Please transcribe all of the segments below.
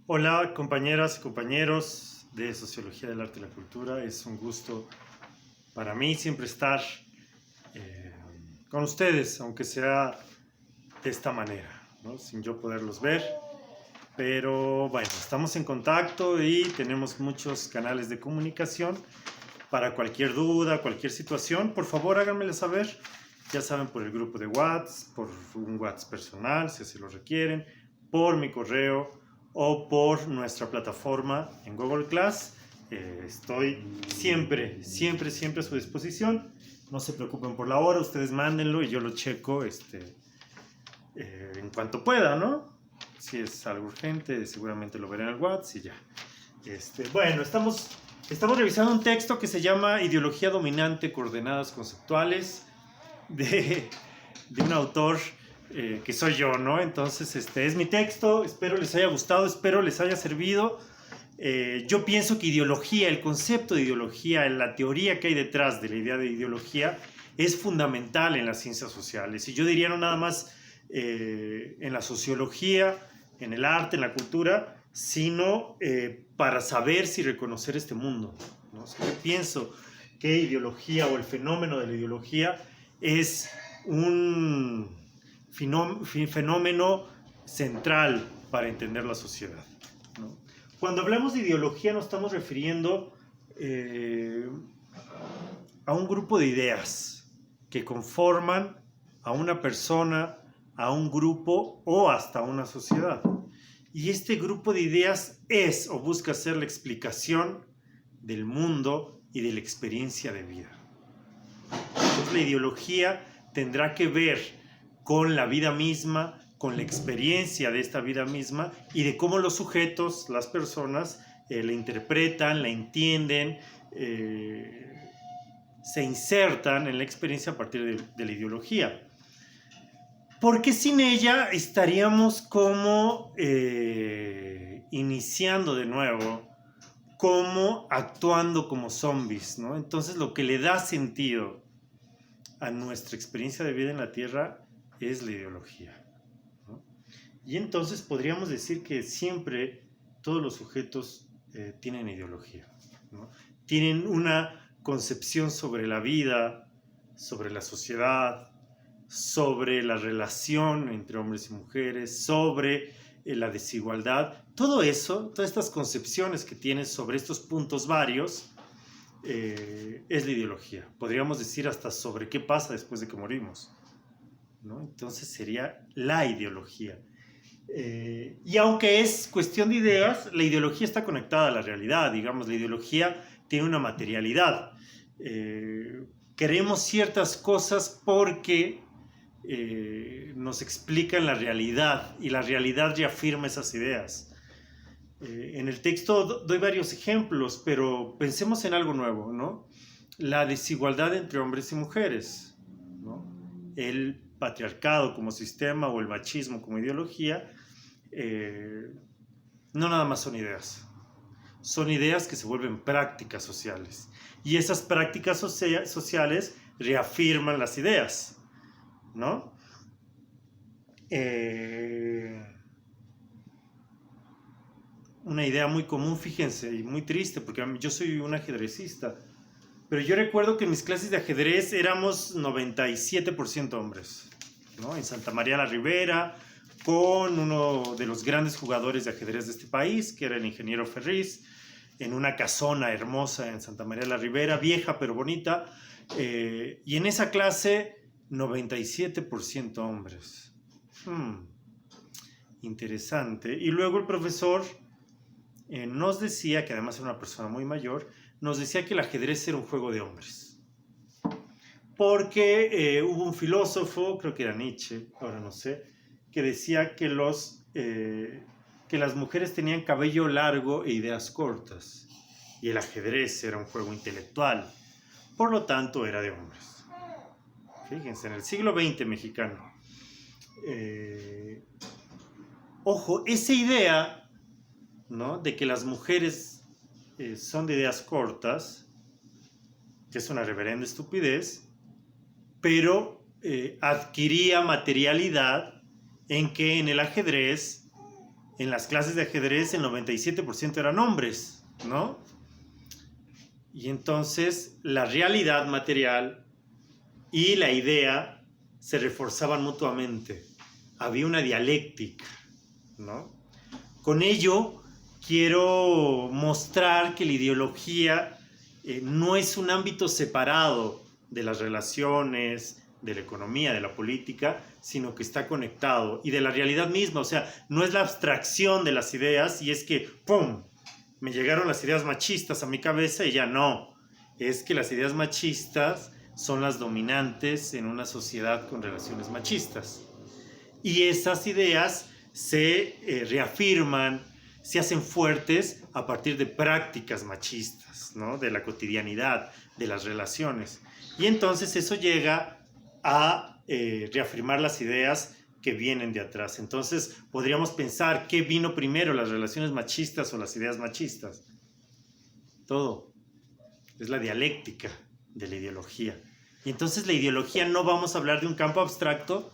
Hola compañeras y compañeros de Sociología del Arte y la Cultura. Es un gusto para mí siempre estar eh, con ustedes, aunque sea de esta manera, ¿no? Sin yo poderlos ver. Pero bueno, estamos en contacto y tenemos muchos canales de comunicación para cualquier duda, cualquier situación. Por favor, háganmela saber. Ya saben, por el grupo de WhatsApp, por un WhatsApp personal, si así lo requieren, por mi correo o por nuestra plataforma en Google Class. Estoy siempre a su disposición. No se preocupen por la hora, ustedes mándenlo y yo lo checo en cuanto pueda, ¿no? Si es algo urgente, seguramente lo veré en el WhatsApp y ya. Bueno, estamos revisando un texto que se llama Ideología dominante, coordenadas conceptuales, de un autor que soy yo, ¿no? Entonces, este es mi texto, espero les haya gustado, espero les haya servido. Yo pienso que ideología, el concepto de ideología, la teoría que hay detrás de la idea de ideología es fundamental en las ciencias sociales. Y yo diría no nada más en la sociología, en el arte, en la cultura, sino para saber si reconocer este mundo, ¿no? O sea, yo pienso que ideología o el fenómeno de la ideología es un fenómeno central para entender la sociedad, ¿no? Cuando hablamos de ideología nos estamos refiriendo a un grupo de ideas que conforman a una persona, a un grupo o hasta una sociedad. Y este grupo de ideas es o busca ser la explicación del mundo y de la experiencia de vida. Entonces la ideología tendrá que ver con la vida misma, con la experiencia de esta vida misma y de cómo los sujetos, las personas, la interpretan, la entienden, se insertan en la experiencia a partir de la ideología. Porque sin ella estaríamos como iniciando de nuevo, como actuando como zombies, ¿no? Entonces lo que le da sentido a nuestra experiencia de vida en la Tierra es la ideología, ¿no? Y entonces podríamos decir que siempre todos los sujetos tienen ideología, ¿no? Tienen una concepción sobre la vida, sobre la sociedad, sobre la relación entre hombres y mujeres, sobre la desigualdad. Todo eso, todas estas concepciones que tienes sobre estos puntos varios, es la ideología. Podríamos decir hasta sobre qué pasa después de que morimos, ¿no? Entonces sería la ideología. Y aunque es cuestión de ideas, la ideología está conectada a la realidad, digamos, la ideología tiene una materialidad. Queremos ciertas cosas porque nos explican la realidad y la realidad reafirma esas ideas. En el texto doy varios ejemplos, pero pensemos en algo nuevo, ¿no? La desigualdad entre hombres y mujeres, ¿no? El patriarcado como sistema o el machismo como ideología, no nada más son ideas que se vuelven prácticas sociales. Y esas prácticas sociales reafirman las ideas, ¿no? Una idea muy común, fíjense, y muy triste, porque yo soy un ajedrecista, pero yo recuerdo que en mis clases de ajedrez éramos 97% hombres, ¿no? En Santa María la Ribera, con uno de los grandes jugadores de ajedrez de este país, que era el ingeniero Ferriz, en una casona hermosa en Santa María la Ribera, vieja pero bonita, y en esa clase 97% hombres. Interesante. Y luego el profesor nos decía, que además era una persona muy mayor, nos decía que el ajedrez era un juego de hombres. Porque hubo un filósofo, creo que era Nietzsche, ahora no sé, que decía que las mujeres tenían cabello largo e ideas cortas. Y el ajedrez era un juego intelectual. Por lo tanto, era de hombres. Fíjense, en el siglo XX mexicano. Ojo, esa idea, ¿no?, de que las mujeres son de ideas cortas, que es una reverenda estupidez, pero adquiría materialidad en que en el ajedrez en las clases de ajedrez el 97% eran hombres, ¿no? Y entonces la realidad material y la idea se reforzaban mutuamente. Había una dialéctica, ¿no? Con ello quiero mostrar que la ideología no es un ámbito separado de las relaciones, de la economía, de la política, sino que está conectado y de la realidad misma. O sea, no es la abstracción de las ideas y es que, ¡pum!, me llegaron las ideas machistas a mi cabeza y ya no. Es que las ideas machistas son las dominantes en una sociedad con relaciones machistas. Y esas ideas se reafirman, se hacen fuertes a partir de prácticas machistas, ¿no? De la cotidianidad, de las relaciones. Y entonces eso llega a reafirmar las ideas que vienen de atrás. Entonces podríamos pensar, ¿qué vino primero, las relaciones machistas o las ideas machistas? Todo. Es la dialéctica de la ideología. Y entonces la ideología no vamos a hablar de un campo abstracto,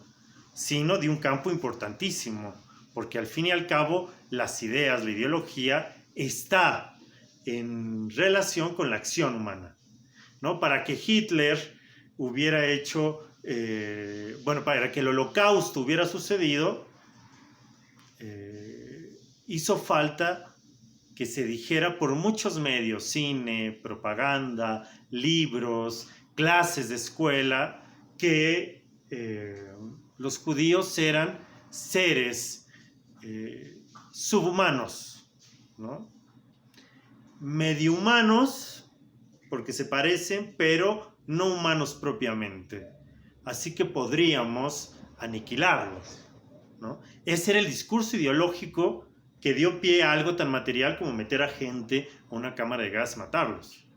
sino de un campo importantísimo, porque al fin y al cabo las ideas, la ideología, está en relación con la acción humana, ¿no? Para que Hitler hubiera hecho, para que el holocausto hubiera sucedido, hizo falta que se dijera por muchos medios, cine, propaganda, libros, clases de escuela, que los judíos eran seres subhumanos, ¿no? Medio humanos, porque se parecen, pero no humanos propiamente. Así que podríamos aniquilarlos, ¿no? Ese era el discurso ideológico que dio pie a algo tan material como meter a gente a una cámara de gas y matarlos,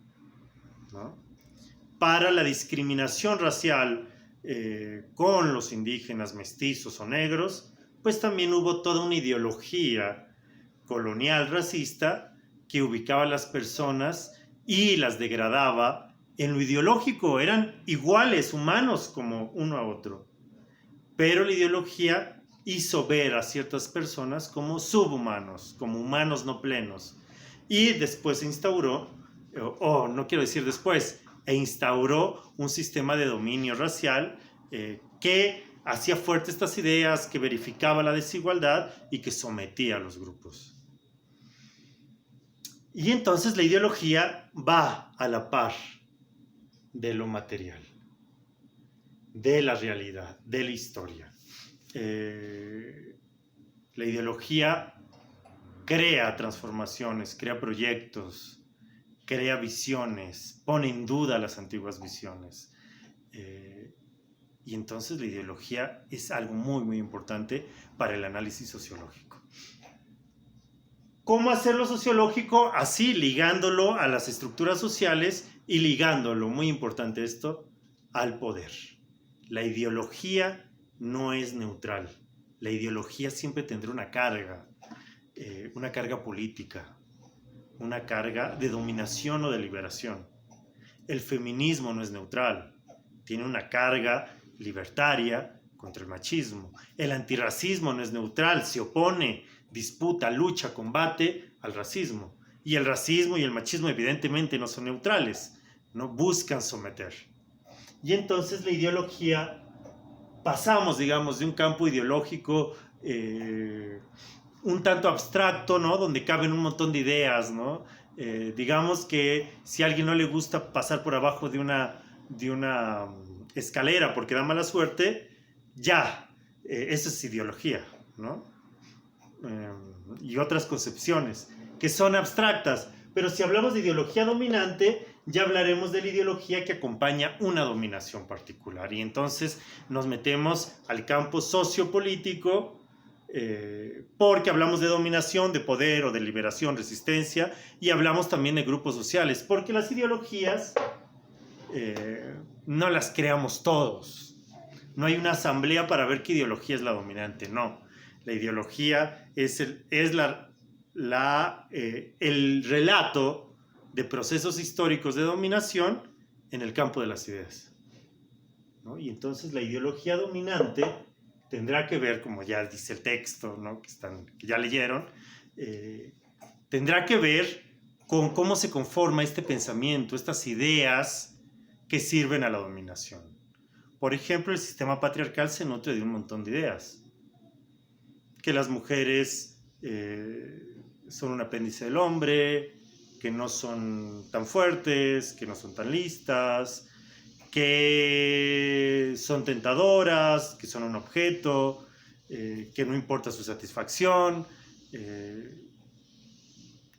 ¿no? Para la discriminación racial con los indígenas, mestizos o negros, pues también hubo toda una ideología colonial racista que ubicaba a las personas y las degradaba en lo ideológico. Eran iguales, humanos como uno a otro, pero la ideología hizo ver a ciertas personas como subhumanos, como humanos no plenos, y después se instauró, no quiero decir después, instauró un sistema de dominio racial que hacía fuertes estas ideas, que verificaba la desigualdad y que sometía a los grupos. Y entonces la ideología va a la par de lo material, de la realidad, de la historia. La ideología crea transformaciones, crea proyectos, crea visiones, pone en duda las antiguas visiones. Y entonces la ideología es algo muy, muy importante para el análisis sociológico. ¿Cómo hacerlo sociológico? Así, ligándolo a las estructuras sociales y ligándolo, muy importante esto, al poder. La ideología no es neutral. La ideología siempre tendrá una carga política, una carga de dominación o de liberación. El feminismo no es neutral, tiene una carga libertaria contra el machismo. El antirracismo no es neutral, se opone, disputa, lucha, combate al racismo. Y el racismo y el machismo evidentemente no son neutrales, no buscan someter. Y entonces la ideología, pasamos, digamos, de un campo ideológico un tanto abstracto, ¿no? Donde caben un montón de ideas, ¿no? Digamos que si a alguien no le gusta pasar por abajo de una escalera porque da mala suerte, ya, eso es ideología, ¿no? Y otras concepciones que son abstractas. Pero si hablamos de ideología dominante, ya hablaremos de la ideología que acompaña una dominación particular. Y entonces nos metemos al campo sociopolítico, porque hablamos de dominación, de poder o de liberación, resistencia, y hablamos también de grupos sociales, porque las ideologías no las creamos todos. No hay una asamblea para ver qué ideología es la dominante, no. La ideología es el relato de procesos históricos de dominación en el campo de las ideas, ¿no? Y entonces la ideología dominante tendrá que ver, como ya dice el texto, ¿no? que ya leyeron, tendrá que ver con cómo se conforma este pensamiento, estas ideas que sirven a la dominación. Por ejemplo, el sistema patriarcal se nutre de un montón de ideas. Que las mujeres son un apéndice del hombre, que no son tan fuertes, que no son tan listas, que son tentadoras, que son un objeto, que no importa su satisfacción,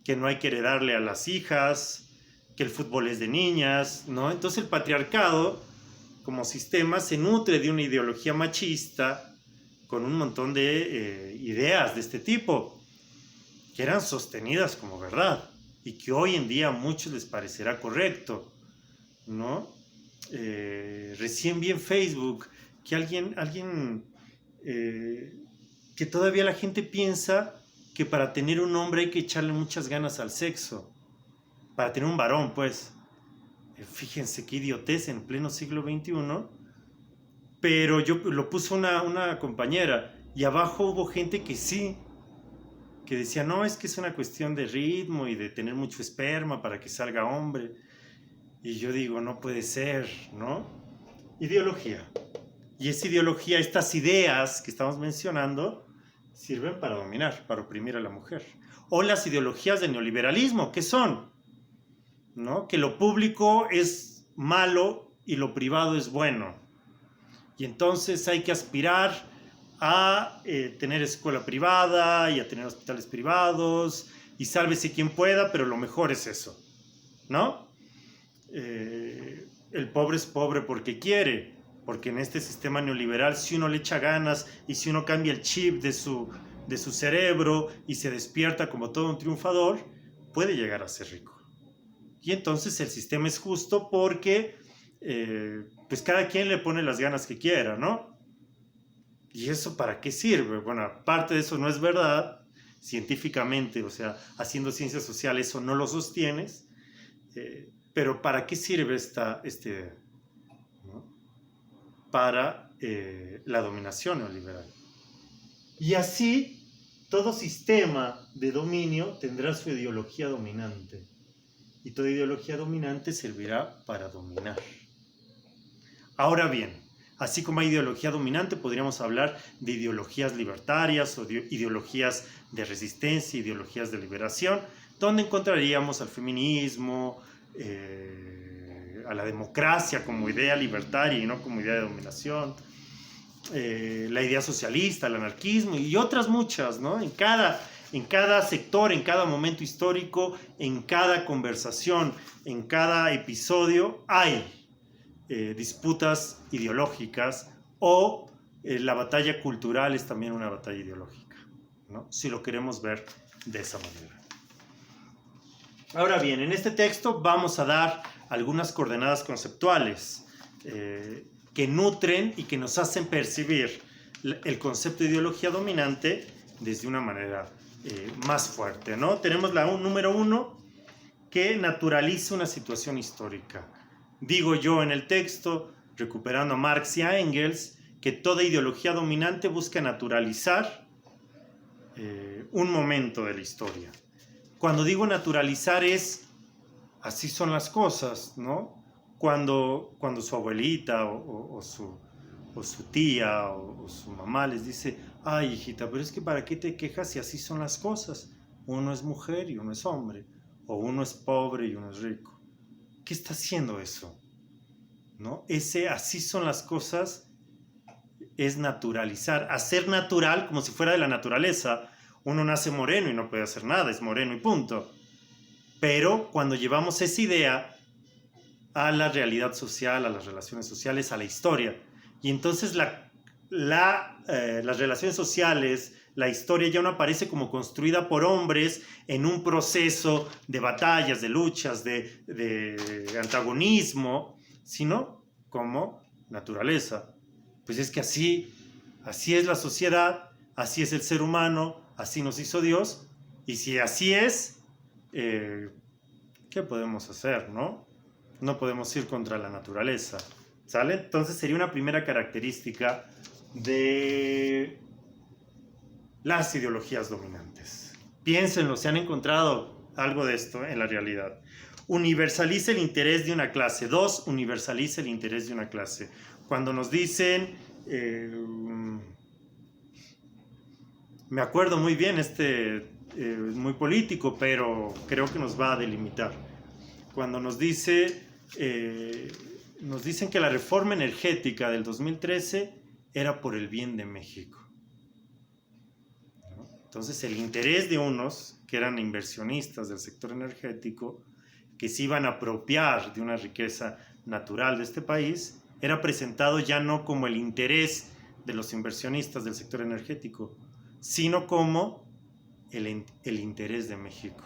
que no hay que heredarle a las hijas, que el fútbol es de niñas, ¿no? Entonces el patriarcado, como sistema, se nutre de una ideología machista con un montón de ideas de este tipo, que eran sostenidas como verdad y que hoy en día a muchos les parecerá correcto, ¿no? Recién vi en Facebook que que todavía la gente piensa que para tener un hombre hay que echarle muchas ganas al sexo, para tener un varón, pues. Fíjense qué idiotez en pleno siglo XXI. Pero yo lo puso una compañera y abajo hubo gente que sí, que decía, no, es que es una cuestión de ritmo y de tener mucho esperma para que salga hombre. Y yo digo, no puede ser, ¿no? Ideología. Y esa ideología, estas ideas que estamos mencionando, sirven para dominar, para oprimir a la mujer. O las ideologías del neoliberalismo, ¿qué son? ¿No? Que lo público es malo y lo privado es bueno. Y entonces hay que aspirar a tener escuela privada y a tener hospitales privados y sálvese quien pueda, pero lo mejor es eso, ¿no? El pobre es pobre porque quiere, porque en este sistema neoliberal, si uno le echa ganas y si uno cambia el chip de su cerebro y se despierta como todo un triunfador, puede llegar a ser rico. Y entonces el sistema es justo porque pues cada quien le pone las ganas que quiera, ¿no? ¿Y eso para qué sirve? Bueno, aparte de eso no es verdad, científicamente, o sea, haciendo ciencias sociales eso no lo sostienes, pero ¿para qué sirve esta idea? ¿No? Para la dominación neoliberal. Y así, todo sistema de dominio tendrá su ideología dominante. Y toda ideología dominante servirá para dominar. Ahora bien, así como hay ideología dominante, podríamos hablar de ideologías libertarias o de ideologías de resistencia, ideologías de liberación, donde encontraríamos al feminismo, a la democracia como idea libertaria y no como idea de dominación, la idea socialista, el anarquismo y otras muchas, ¿no? En cada sector, en cada momento histórico, en cada conversación, en cada episodio hay disputas ideológicas o la batalla cultural es también una batalla ideológica, ¿no? Si lo queremos ver de esa manera. Ahora bien, en este texto vamos a dar algunas coordenadas conceptuales que nutren y que nos hacen percibir el concepto de ideología dominante desde una manera más fuerte, ¿no? Tenemos la número 1, que naturaliza una situación histórica. Digo yo en el texto, recuperando a Marx y a Engels, que toda ideología dominante busca naturalizar un momento de la historia. Cuando digo naturalizar es, así son las cosas, ¿no? Cuando su abuelita o su tía o su mamá les dice, ay hijita, pero es que ¿para qué te quejas si así son las cosas? Uno es mujer y uno es hombre, o uno es pobre y uno es rico. ¿Qué está haciendo eso? ¿No? Ese así son las cosas es naturalizar, hacer natural como si fuera de la naturaleza. Uno nace moreno y no puede hacer nada, es moreno y punto. Pero cuando llevamos esa idea a la realidad social, a las relaciones sociales, a la historia, y entonces las relaciones sociales, la historia ya no aparece como construida por hombres en un proceso de batallas, de luchas, de antagonismo, sino como naturaleza. Pues es que así es la sociedad, así es el ser humano, así nos hizo Dios, y si así es, ¿qué podemos hacer, no? No podemos ir contra la naturaleza, ¿sale? Entonces sería una primera característica de las ideologías dominantes. Piénsenlo, si han encontrado algo de esto en la realidad. Universaliza el interés de una clase. 2, universaliza el interés de una clase. Cuando nos dicen, me acuerdo muy bien, muy político, pero creo que nos va a delimitar. Cuando nos dicen que la reforma energética del 2013 era por el bien de México. ¿No? Entonces el interés de unos, que eran inversionistas del sector energético, que se iban a apropiar de una riqueza natural de este país, era presentado ya no como el interés de los inversionistas del sector energético, sino como el interés de México.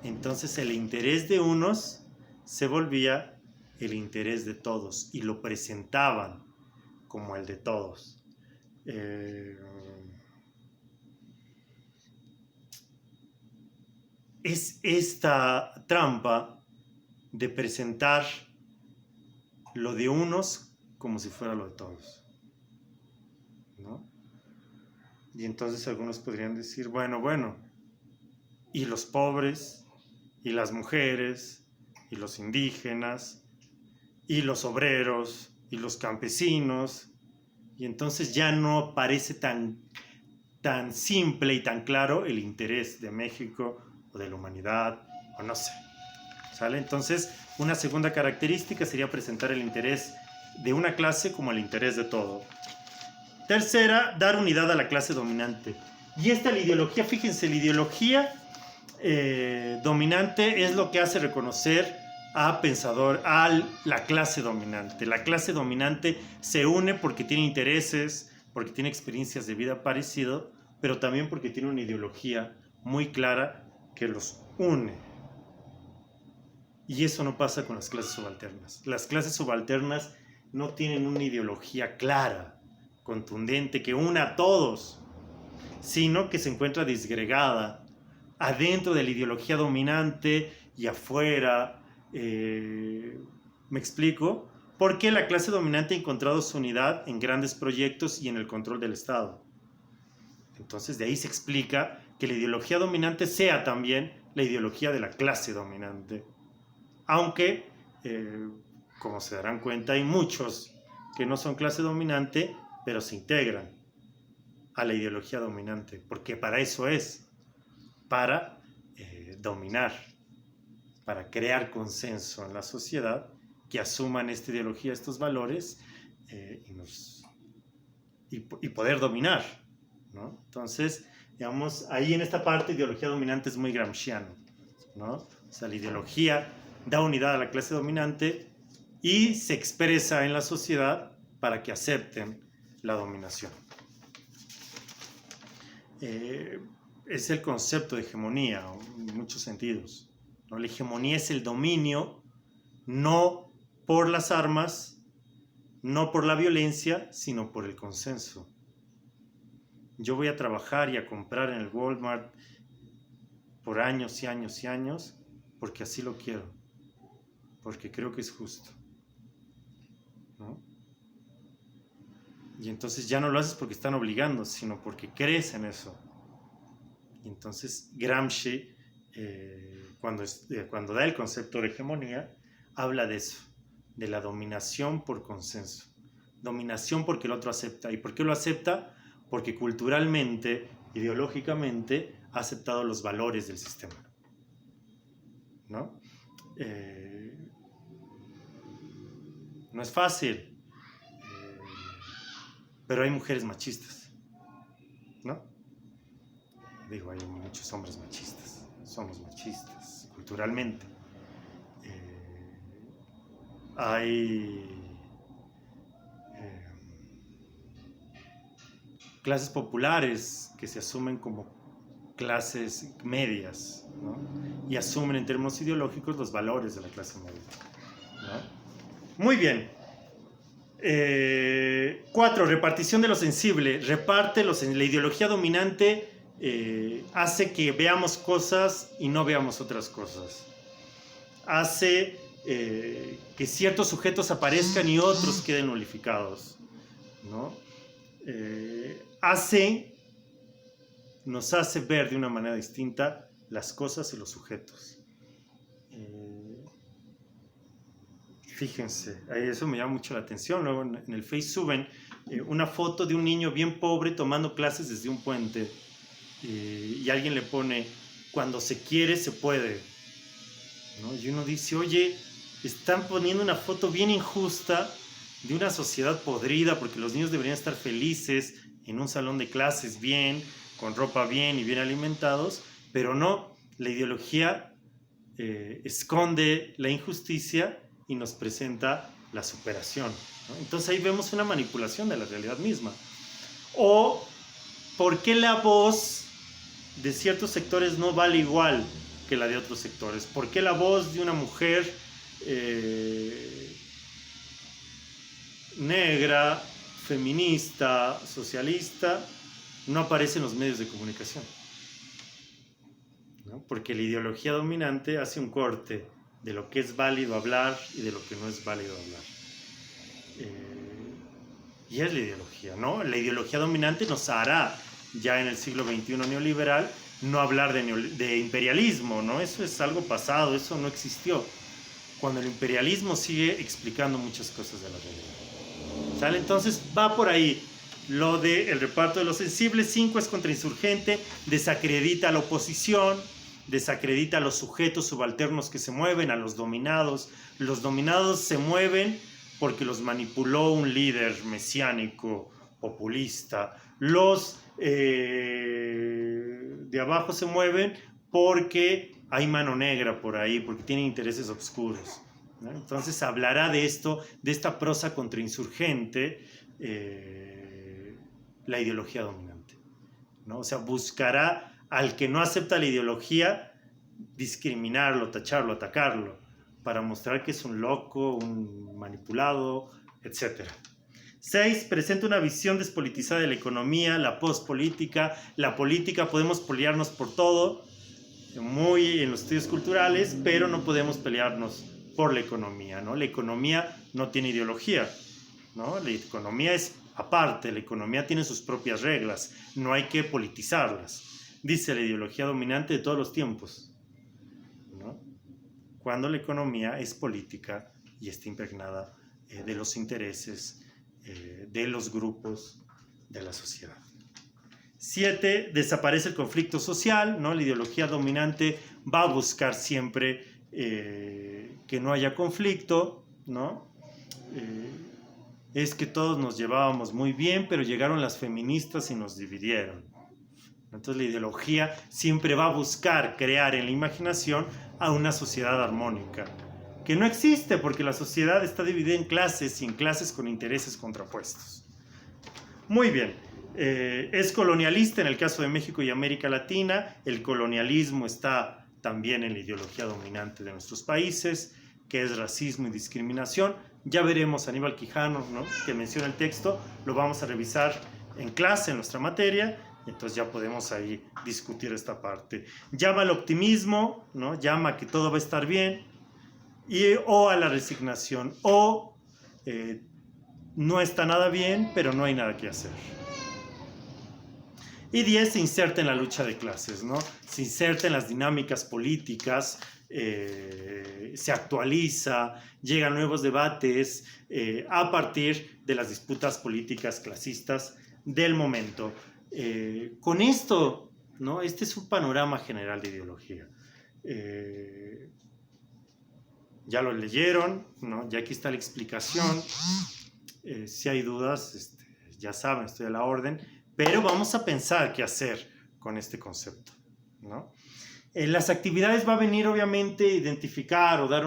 Entonces el interés de unos se volvía el interés de todos y lo presentaban como el de todos. Es esta trampa de presentar lo de unos como si fuera lo de todos, ¿no? Y entonces algunos podrían decir, bueno, y los pobres, y las mujeres, y los indígenas, y los obreros, y los campesinos, y entonces ya no parece tan simple y tan claro el interés de México o de la humanidad, o no sé. ¿Sale? Entonces, una segunda característica sería presentar el interés de una clase como el interés de todo. Tercera, dar unidad a la clase dominante. Y esta la ideología, fíjense, la ideología dominante es lo que hace reconocer a la clase dominante. La clase dominante se une porque tiene intereses, porque tiene experiencias de vida parecido, pero también porque tiene una ideología muy clara que los une. Y eso no pasa con las clases subalternas. Las clases subalternas no tienen una ideología clara, contundente, que una a todos, sino que se encuentra disgregada adentro de la ideología dominante y afuera. ¿Me explico? Porque la clase dominante ha encontrado su unidad en grandes proyectos y en el control del Estado. Entonces de ahí se explica que la ideología dominante sea también la ideología de la clase dominante. Aunque, como se darán cuenta, hay muchos que no son clase dominante, pero se integran a la ideología dominante, porque para eso es, para dominar, para crear consenso en la sociedad, que asuman esta ideología, estos valores, y poder dominar, ¿no? Entonces, digamos, ahí en esta parte, ideología dominante es muy gramsciano, ¿no? O sea, la ideología da unidad a la clase dominante y se expresa en la sociedad para que acepten la dominación. Es el concepto de hegemonía en muchos sentidos, ¿no? La hegemonía es el dominio no por las armas, no por la violencia, sino por el consenso. Yo voy a trabajar y a comprar en el Walmart por años y años y años porque así lo quiero, porque creo que es justo, ¿no? Y entonces ya no lo haces porque están obligando, sino porque crees en eso. Y entonces Gramsci, cuando da el concepto de hegemonía, habla de eso, de la dominación por consenso. Dominación porque el otro acepta. ¿Y por qué lo acepta? Porque culturalmente, ideológicamente, ha aceptado los valores del sistema, ¿no? No es fácil, pero hay mujeres machistas, ¿no? Digo, hay muchos hombres machistas, somos machistas culturalmente. Hay clases populares que se asumen como clases medias, ¿no? Y asumen en términos ideológicos los valores de la clase media, ¿no? Muy bien. 4. Repartición de lo sensible. La ideología dominante hace que veamos cosas y no veamos otras cosas. Hace que ciertos sujetos aparezcan y otros queden nulificados, ¿no? nos hace ver de una manera distinta las cosas y los sujetos. Fíjense, eso me llama mucho la atención. Luego en el Face suben una foto de un niño bien pobre tomando clases desde un puente. Y alguien le pone, cuando se quiere, se puede, ¿no? Y uno dice, oye, están poniendo una foto bien injusta de una sociedad podrida, porque los niños deberían estar felices en un salón de clases bien, con ropa bien y bien alimentados, pero no, la ideología esconde la injusticia y nos presenta la superación, ¿no? Entonces ahí vemos una manipulación de la realidad misma. O, ¿por qué la voz de ciertos sectores no vale igual que la de otros sectores? ¿Por qué la voz de una mujer negra, feminista, socialista, no aparece en los medios de comunicación? ¿No? Porque la ideología dominante hace un corte de lo que es válido hablar y de lo que no es válido hablar. Y es la ideología, ¿no? La ideología dominante nos hará, ya en el siglo XXI neoliberal, no hablar de imperialismo, ¿no? Eso es algo pasado, eso no existió. Cuando el imperialismo sigue explicando muchas cosas de la realidad. ¿Sale? Entonces va por ahí. Lo del reparto de los sensibles. 5 es contrainsurgente, desacredita a la oposición, desacredita a los sujetos subalternos que se mueven, a los dominados. Los dominados se mueven porque los manipuló un líder mesiánico, populista. Los de abajo se mueven porque hay mano negra por ahí, porque tienen intereses oscuros, ¿no? Entonces hablará de esto, de esta prosa contrainsurgente, la ideología dominante, ¿no? O sea, buscará al que no acepta la ideología discriminarlo, tacharlo, atacarlo, para mostrar que es un loco, un manipulado, etc. 6. Presenta una visión despolitizada de la economía, la pospolítica. La política, podemos pelearnos por todo, muy en los estudios culturales, pero no podemos pelearnos por la economía, ¿no? La economía no tiene ideología, ¿no? La economía es aparte, la economía tiene sus propias reglas, no hay que politizarlas. Dice la ideología dominante de todos los tiempos, ¿no? Cuando la economía es política y está impregnada de los intereses de los grupos de la sociedad. 7. Desaparece el conflicto social, ¿no? La ideología dominante va a buscar siempre que no haya conflicto, ¿no? Es que todos nos llevábamos muy bien, pero llegaron las feministas y nos dividieron. Entonces la ideología siempre va a buscar crear en la imaginación a una sociedad armónica, que no existe porque la sociedad está dividida en clases y en clases con intereses contrapuestos. Muy bien, es colonialista en el caso de México y América Latina. El colonialismo está también en la ideología dominante de nuestros países, que es racismo y discriminación. Ya veremos a Aníbal Quijano, ¿no?, que menciona el texto, lo vamos a revisar en clase, en nuestra materia, entonces ya podemos ahí discutir esta parte. Llama al optimismo, ¿no?, llama a que todo va a estar bien, o a la resignación, o no está nada bien, pero no hay nada que hacer. Y 10 se inserta en la lucha de clases, ¿no? Se inserta en las dinámicas políticas, se actualiza, llegan nuevos debates a partir de las disputas políticas clasistas del momento. Con esto, ¿no?, este es un panorama general de ideología. Ya lo leyeron, ¿no? Ya aquí está la explicación. Si hay dudas, ya saben, estoy a la orden. Pero vamos a pensar qué hacer con este concepto, ¿no? Las actividades va a venir, obviamente, identificar o dar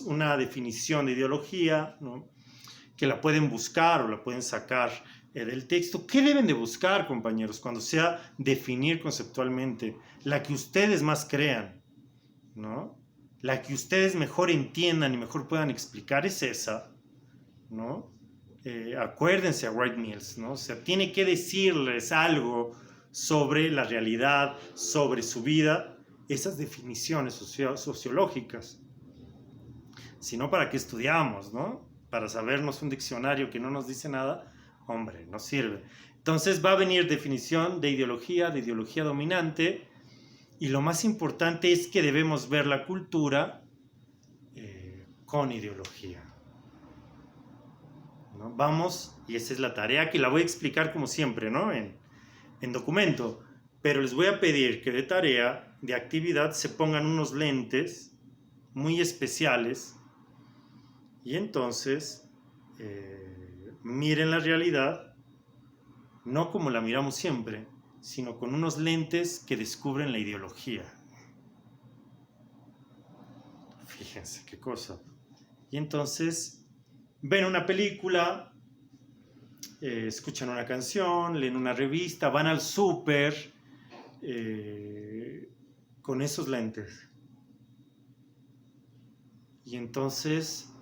una definición de ideología, ¿no?, que la pueden buscar o la pueden sacar del texto. ¿Qué deben de buscar, compañeros, cuando sea definir conceptualmente? La que ustedes más crean, ¿no? La que ustedes mejor entiendan y mejor puedan explicar es esa, ¿no? Acuérdense a Wright Mills, ¿no? O sea, tiene que decirles algo sobre la realidad, sobre su vida, esas definiciones sociológicas. Si no, ¿para qué estudiamos, no? Para sabernos un diccionario que no nos dice nada, hombre, no sirve. Entonces va a venir definición de ideología dominante, y lo más importante es que debemos ver la cultura con ideología, ¿no? Vamos, y esa es la tarea que la voy a explicar como siempre, ¿no? En documento, pero les voy a pedir que de tarea, de actividad, se pongan unos lentes muy especiales y entonces miren la realidad no como la miramos siempre, sino con unos lentes que descubren la ideología. Fíjense qué cosa. Y entonces ven una película, escuchan una canción, leen una revista, van al súper con esos lentes. Y entonces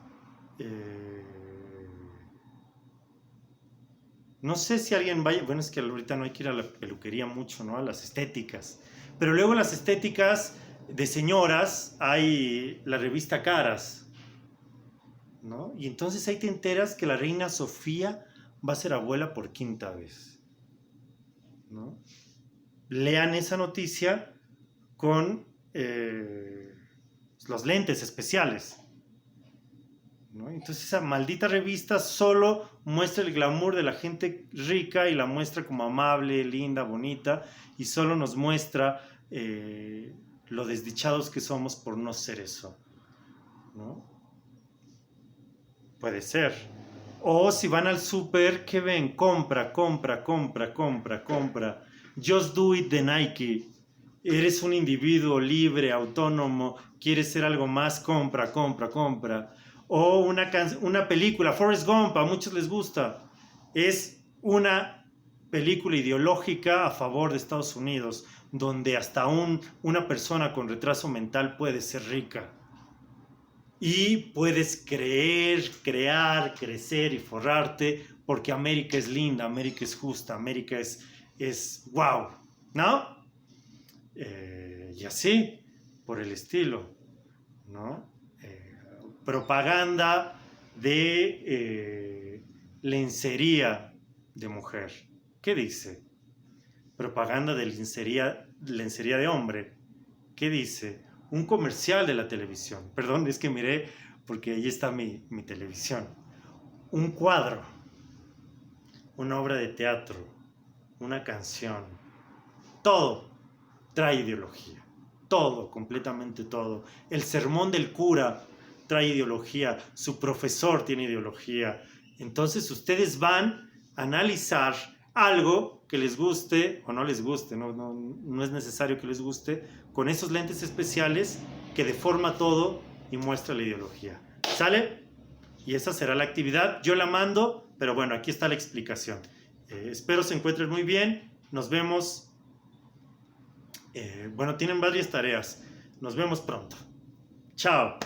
no sé si alguien vaya, bueno, es que ahorita no hay que ir a la peluquería mucho, ¿no? A las estéticas. Pero luego en las estéticas de señoras hay la revista Caras, ¿no? Y entonces ahí te enteras que la reina Sofía va a ser abuela por 5ª vez, ¿no? Lean esa noticia con los lentes especiales, ¿no? Entonces esa maldita revista solo muestra el glamour de la gente rica y la muestra como amable, linda, bonita, y solo nos muestra lo desdichados que somos por no ser eso, ¿no? Puede ser. O si van al súper, ¿qué ven? Compra. Just do it de Nike. Eres un individuo libre, autónomo, quieres ser algo más, compra. O una película, Forrest Gump, a muchos les gusta. Es una película ideológica a favor de Estados Unidos, donde hasta una persona con retraso mental puede ser rica. Y puedes creer, crear, crecer y forrarte, porque América es linda, América es justa, América es wow, ¿no? Y así, por el estilo, ¿no? Propaganda de lencería de mujer. ¿Qué dice? Propaganda de lencería de hombre. ¿Qué dice? Un comercial de la televisión. Perdón, es que miré porque ahí está mi televisión. Un cuadro, una obra de teatro, una canción. Todo trae ideología. Todo, completamente todo. El sermón del cura trae ideología. Su profesor tiene ideología. Entonces ustedes van a analizar algo que les guste o no les guste, no es necesario que les guste, con esos lentes especiales que deforma todo y muestra la ideología. ¿Sale? Y esa será la actividad. Yo la mando, pero bueno, aquí está la explicación. Espero se encuentren muy bien. Nos vemos. Bueno, tienen varias tareas. Nos vemos pronto. Chao.